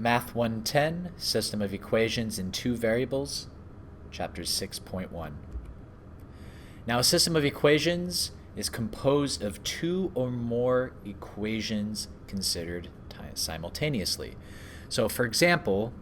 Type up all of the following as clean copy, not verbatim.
Math 110, System of Equations in Two Variables, Chapter 6.1. Now, a system of equations is composed of two or more equations considered simultaneously. So, for example,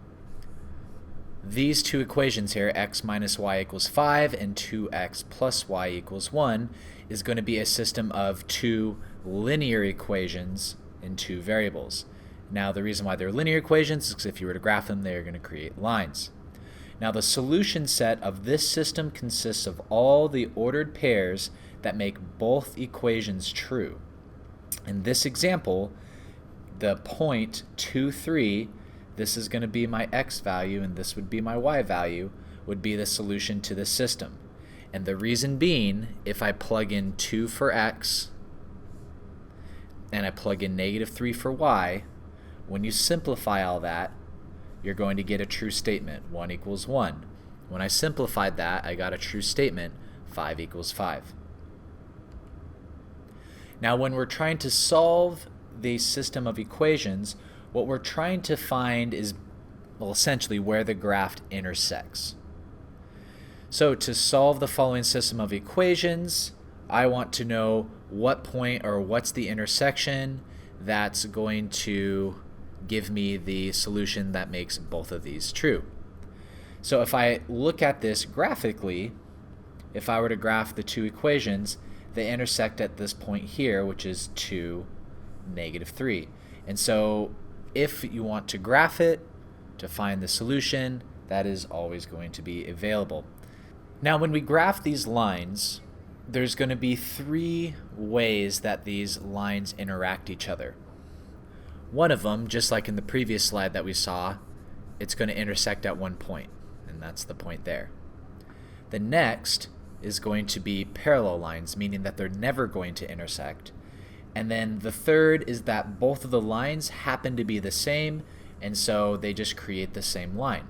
these two equations here, x minus y equals 5 and 2x plus y equals 1, is going to be a system of two linear equations in two variables. Now, the reason why they're linear equations is because if you were to graph them, they're going to create lines. Now, the solution set of this system consists of all the ordered pairs that make both equations true. In this example, the point 2, 3, this is going to be my x value and this would be my y value, would be the solution to this system. And the reason being, if I plug in 2 for x and I plug in -3 for y, when you simplify all that, you're going to get a true statement, 1 equals 1. When I simplified that, I got a true statement, 5 equals 5. Now, when we're trying to solve the system of equations, what we're trying to find is, well, essentially where the graph intersects. So to solve the following system of equations, I want to know what point or what's the intersection that's going to give me the solution that makes both of these true. So if I look at this graphically, if I were to graph the two equations, they intersect at this point here, which is 2, -3. And so if you want to graph it to find the solution, that is always going to be available. Now, when we graph these lines, there's going to be three ways that these lines interact each other. One of them, just like in the previous slide that we saw, it's going to intersect at one point, and that's the point there. The next is going to be parallel lines, meaning that they're never going to intersect. And then the third is that both of the lines happen to be the same, and so they just create the same line.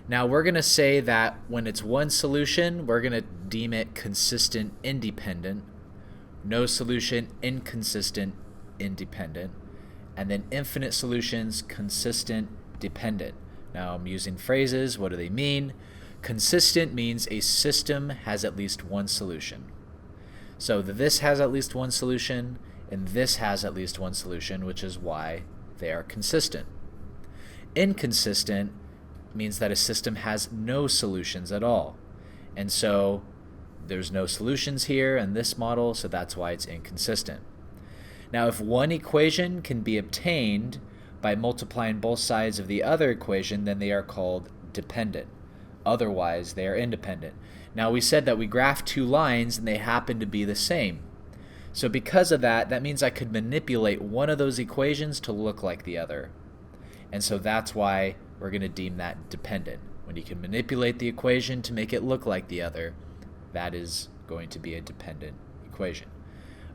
Now, we're going to say that when it's one solution, we're going to deem it consistent independent, no solution inconsistent independent, and then infinite solutions consistent dependent. Now, I'm using phrases. What do they mean? Consistent means a system has at least one solution. So this has at least one solution, and this has at least one solution, which is why they are consistent. Inconsistent means that a system has no solutions at all. And so there's no solutions here in this model, so that's why it's inconsistent. Now, if one equation can be obtained by multiplying both sides of the other equation, then they are called dependent. Otherwise, they are independent. Now, we said that we graph two lines and they happen to be the same. So because of that, that means I could manipulate one of those equations to look like the other. And so that's why we're going to deem that dependent. When you can manipulate the equation to make it look like the other, that is going to be a dependent equation.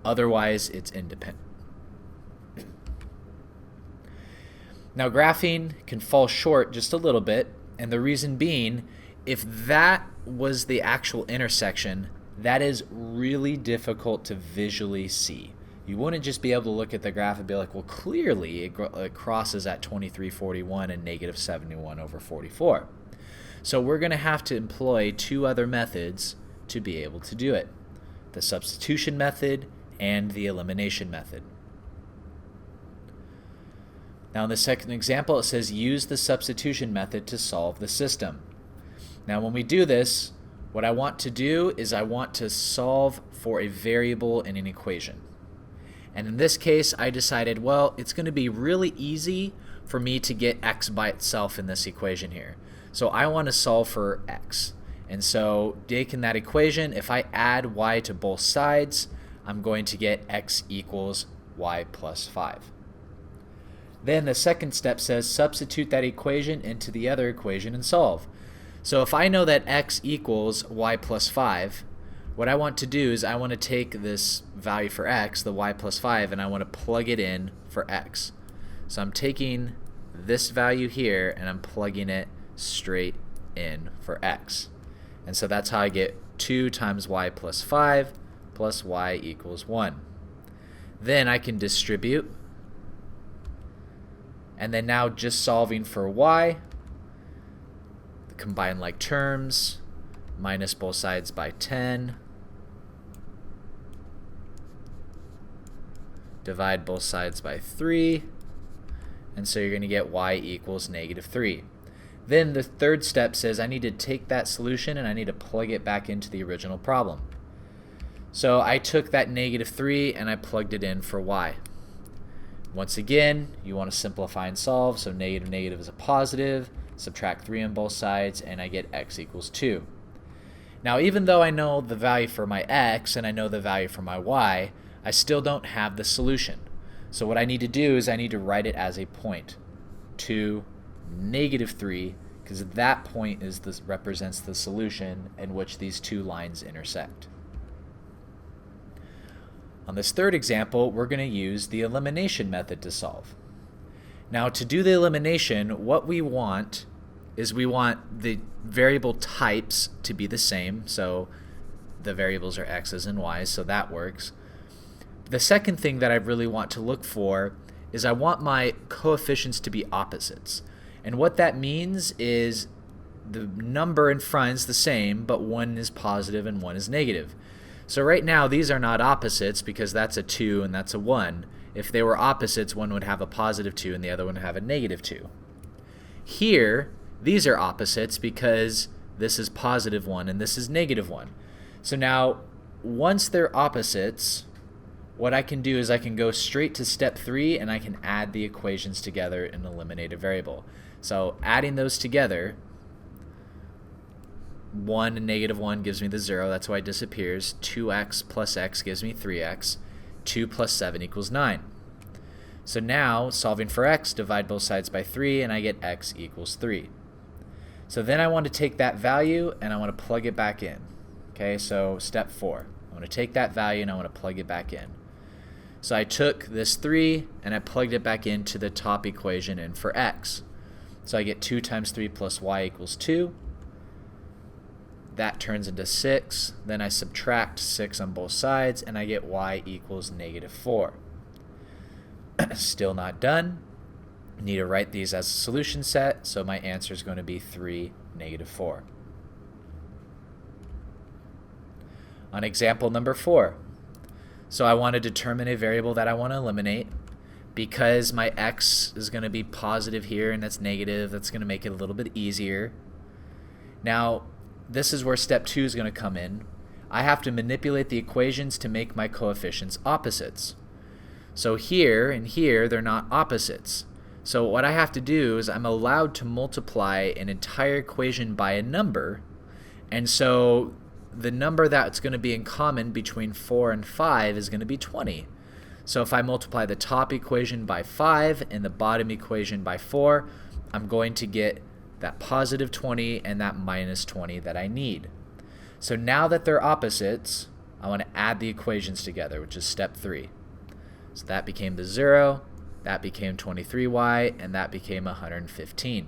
Otherwise, it's independent. Now, graphing can fall short just a little bit, and the reason being, if that was the actual intersection, that is really difficult to visually see. You wouldn't just be able to look at the graph and be like, well, clearly it crosses at 2341 and -71/44. So we're going to have to employ two other methods to be able to do it: the substitution method and the elimination method. Now, in the second example, it says use the substitution method to solve the system. Now, when we do this, what I want to do is I want to solve for a variable in an equation. And in this case, I decided, well, it's going to be really easy for me to get x by itself in this equation here. So I want to solve for x. And so taking that equation, if I add y to both sides, I'm going to get x equals y plus 5. Then the second step says substitute that equation into the other equation and solve. So if I know that x equals y plus 5, what I want to do is I want to take this value for x, the y plus 5, and I want to plug it in for x. So I'm taking this value here and I'm plugging it straight in for x. And so that's how I get 2 times y plus 5 plus y equals 1. Then I can distribute And then now just solving for y, combine like terms, minus both sides by 10, divide both sides by 3, and so you're going to get y equals -3. Then the third step says I need to take that solution and I need to plug it back into the original problem. So I took that -3 and I plugged it in for y. Once again, you want to simplify and solve, so negative is a positive, subtract 3 on both sides, and I get x equals 2. Now, even though I know the value for my x and I know the value for my y, I still don't have the solution. So what I need to do is I need to write it as a point, 2, -3, because that point represents the solution in which these two lines intersect. On this third example, we're going to use the elimination method to solve. Now, to do the elimination, what we want is we want the variable types to be the same. So the variables are x's and y's, so that works. The second thing that I really want to look for is I want my coefficients to be opposites. And what that means is the number in front is the same, but one is positive and one is negative. So right now these are not opposites because that's a 2 and that's a 1. If they were opposites, one would have a positive 2 and the other one would have a -2. Here, these are opposites because this is positive 1 and this is -1. So now, once they're opposites, what I can do is I can go straight to step 3 and I can add the equations together and eliminate a variable. So adding those together, 1 and -1 gives me the 0, that's why it disappears. 2x plus x gives me 3x. 2 plus 7 equals 9. So now, solving for x, divide both sides by 3, and I get x equals 3. So then I want to take that value and I want to plug it back in. Okay, so step 4. I want to take that value and I want to plug it back in. So I took this 3 and I plugged it back into the top equation in for x. So I get 2 times 3 plus y equals 2. That turns into 6. Then I subtract 6 on both sides and I get y equals -4. Still not done. Need to write these as a solution set, so my answer is going to be 3, -4. On example number 4. So I want to determine a variable that I want to eliminate. Because my x is going to be positive here and that's negative, that's going to make it a little bit easier. Now, this is where step 2 is going to come in. I have to manipulate the equations to make my coefficients opposites. So here and here, they're not opposites. So what I have to do is I'm allowed to multiply an entire equation by a number. And so the number that's going to be in common between 4 and 5 is going to be 20. So if I multiply the top equation by 5 and the bottom equation by 4, I'm going to get that positive 20 and that minus 20 that I need. So now that they're opposites, I want to add the equations together, which is step 3. So that became the 0, that became 23y, and that became 115.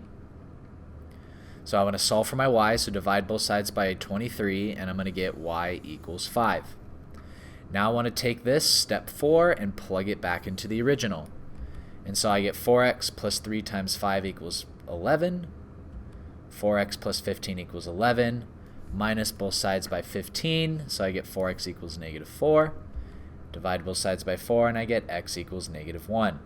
So I want to solve for my y, so divide both sides by 23, and I'm going to get y equals 5. Now I want to take this, step 4, and plug it back into the original. And so I get 4x plus 3 times 5 equals 11. 4x plus 15 equals 11. Minus both sides by 15, so I get 4x equals -4. Divide both sides by 4, and I get x equals -1.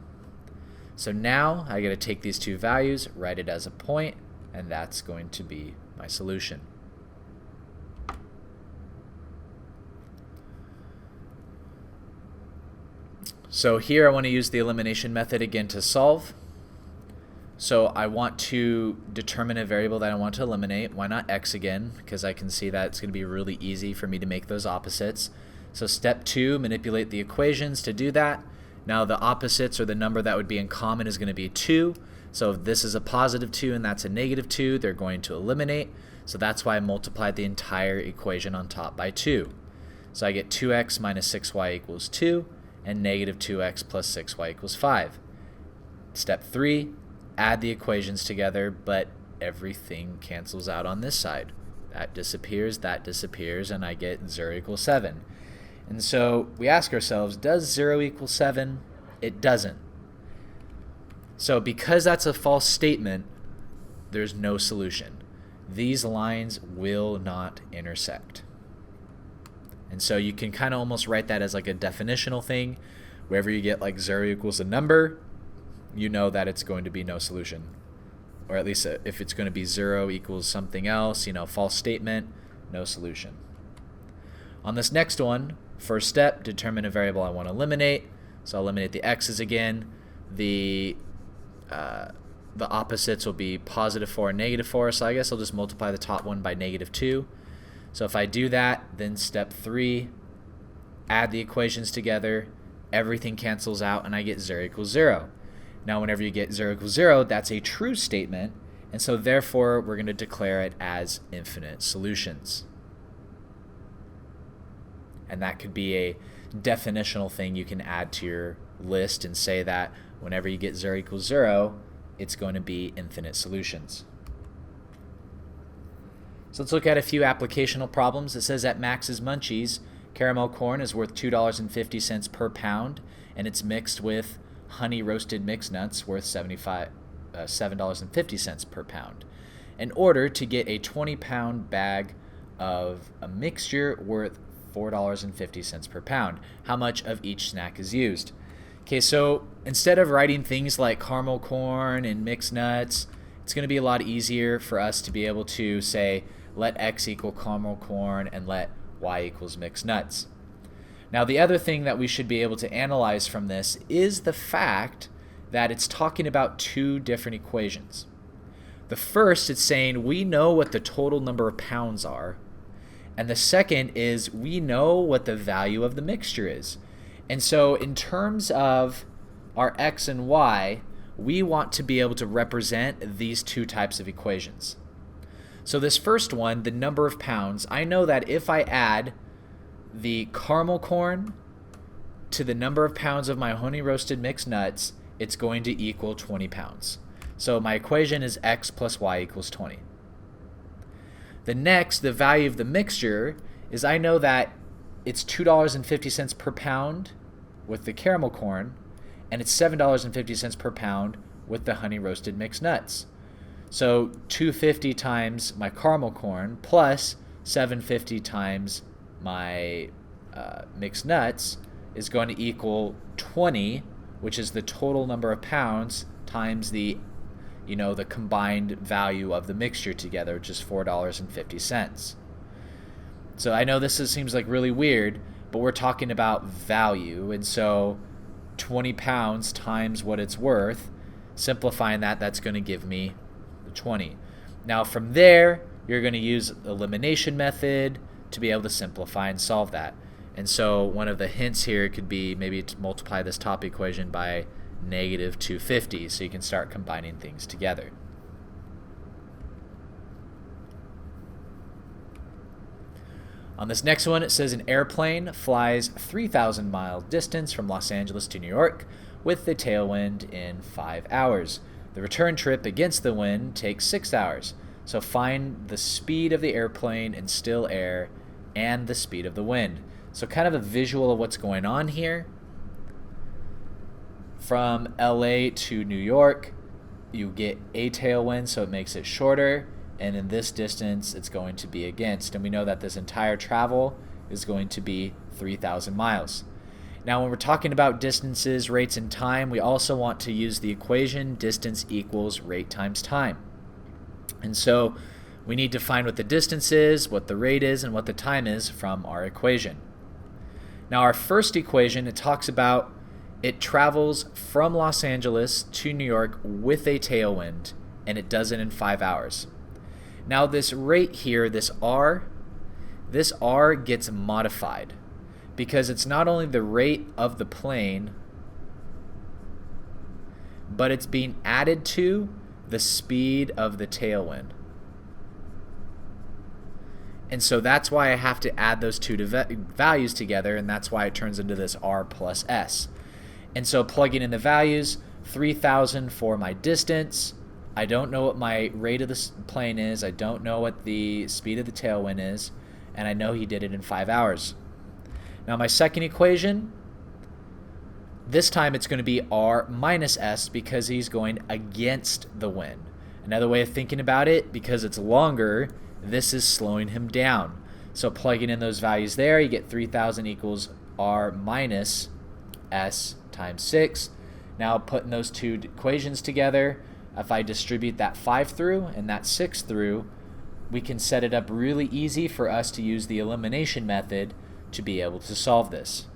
So now I got to take these two values, write it as a point, and that's going to be my solution. So here I want to use the elimination method again to solve. So I want to determine a variable that I want to eliminate. Why not x again? Because I can see that it's going to be really easy for me to make those opposites. So step 2, manipulate the equations to do that. Now the opposites, or the number that would be in common, is going to be 2. So if this is a positive 2 and that's a -2, they're going to eliminate. So that's why I multiplied the entire equation on top by 2. So I get 2x minus 6y equals 2, and -2x plus 6y equals 5. Step 3, add the equations together, but everything cancels out on this side. That disappears, and I get 0 equals 7. And so we ask ourselves, does 0 equal 7? It doesn't. So because that's a false statement, there's no solution. These lines will not intersect. And so you can kind of almost write that as like a definitional thing. Wherever you get like 0 equals a number, you know that it's going to be no solution. Or at least if it's going to be 0 equals something else, false statement, no solution. On this next one, first step, determine a variable I want to eliminate. So I'll eliminate the x's again. The opposites will be +4 and -4, so I guess I'll just multiply the top one by -2. So if I do that, then step 3, add the equations together, everything cancels out, and I get 0 equals 0. Now whenever you get 0 equals 0, that's a true statement, and so therefore we're going to declare it as infinite solutions. And that could be a definitional thing you can add to your list and say that whenever you get 0 equals 0, it's going to be infinite solutions. So let's look at a few applicational problems. It says at Max's Munchies, caramel corn is worth $2.50 per pound, and it's mixed with honey roasted mixed nuts worth $7.50 per pound. In order to get a 20-pound bag of a mixture worth $4.50 per pound, how much of each snack is used? Okay, so instead of writing things like caramel corn and mixed nuts, it's going to be a lot easier for us to be able to say, let x equal caramel corn and let y equals mixed nuts. Now the other thing that we should be able to analyze from this is the fact that it's talking about two different equations. The first, it's saying we know what the total number of pounds are, and the second is we know what the value of the mixture is. And so in terms of our x and y, we want to be able to represent these two types of equations. So this first one, the number of pounds, I know that if I add the caramel corn to the number of pounds of my honey roasted mixed nuts, it's going to equal 20 pounds. So my equation is x plus y equals 20. The next, the value of the mixture, is I know that it's $2.50 per pound with the caramel corn, and it's $7.50 per pound with the honey roasted mixed nuts. So $2.50 times my caramel corn plus $7.50 times my mixed nuts is going to equal 20, which is the total number of pounds times the combined value of the mixture together, which is $4.50. So I know this seems like really weird, but we're talking about value, and so 20 pounds times what it's worth, simplifying that, that's going to give me the 20. Now from there, you're going to use the elimination method to be able to simplify and solve that. And so one of the hints here could be maybe to multiply this top equation by -250, so you can start combining things together. On this next one, it says an airplane flies 3,000 mile distance from Los Angeles to New York with the tailwind in 5 hours. The return trip against the wind takes 6 hours. So find the speed of the airplane in still air and the speed of the wind. So kind of a visual of what's going on here. From LA to New York, you get a tailwind, so it makes it shorter. And in this distance, it's going to be against. And we know that this entire travel is going to be 3,000 miles. Now, when we're talking about distances, rates, and time, we also want to use the equation distance equals rate times time. And so we need to find what the distance is, what the rate is, and what the time is from our equation. Now, our first equation, it talks about it travels from Los Angeles to New York with a tailwind, and it does it in 5 hours. Now this rate here, this R gets modified because it's not only the rate of the plane, but it's being added to the speed of the tailwind. And so that's why I have to add those two values together, and that's why it turns into this R plus S. And so plugging in the values, 3,000 for my distance. I don't know what my rate of the plane is. I don't know what the speed of the tailwind is. And I know he did it in 5 hours. Now my second equation, This time it's going to be r minus s because he's going against the wind. Another way of thinking about it, because it's longer, this is slowing him down. So plugging in those values there, you get 3,000 equals r minus s times 6. Now putting those two equations together, if I distribute that 5 through and that 6 through, we can set it up really easy for us to use the elimination method to be able to solve this.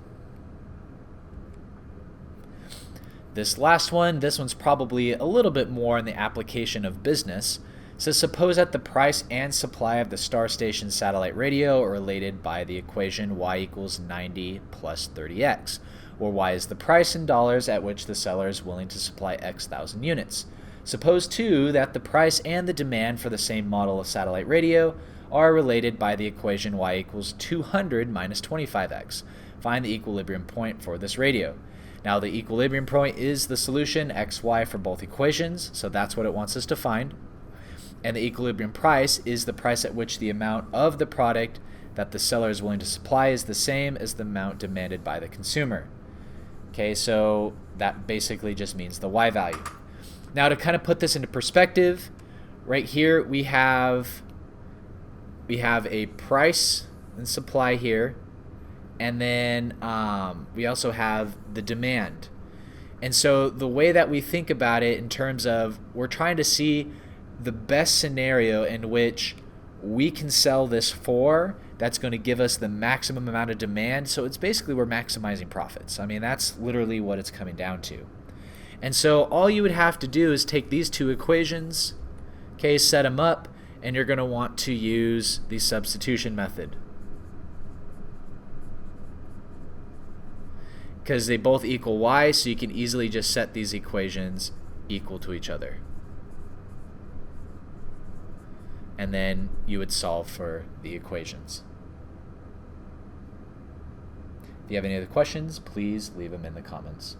This last one, this one's probably a little bit more in the application of business. It says, suppose that the price and supply of the star station satellite radio are related by the equation y equals 90 plus 30x, where y is the price in dollars at which the seller is willing to supply x thousand units. Suppose, too, that the price and the demand for the same model of satellite radio are related by the equation y equals 200 minus 25x. Find the equilibrium point for this radio. Now, the equilibrium point is the solution, xy, for both equations, so that's what it wants us to find. And the equilibrium price is the price at which the amount of the product that the seller is willing to supply is the same as the amount demanded by the consumer. Okay, so that basically just means the y value. Now, to kind of put this into perspective, right here we have a price and supply here, and then we also have the demand. And so the way that we think about it in terms of, we're trying to see the best scenario in which we can sell this for that's going to give us the maximum amount of demand. So it's basically, we're maximizing profits. I mean, that's literally what it's coming down to. And so all you would have to do is take these two equations, okay, set them up, and you're going to want to use the substitution method, because they both equal y, so you can easily just set these equations equal to each other. And then you would solve for the equations. If you have any other questions, please leave them in the comments.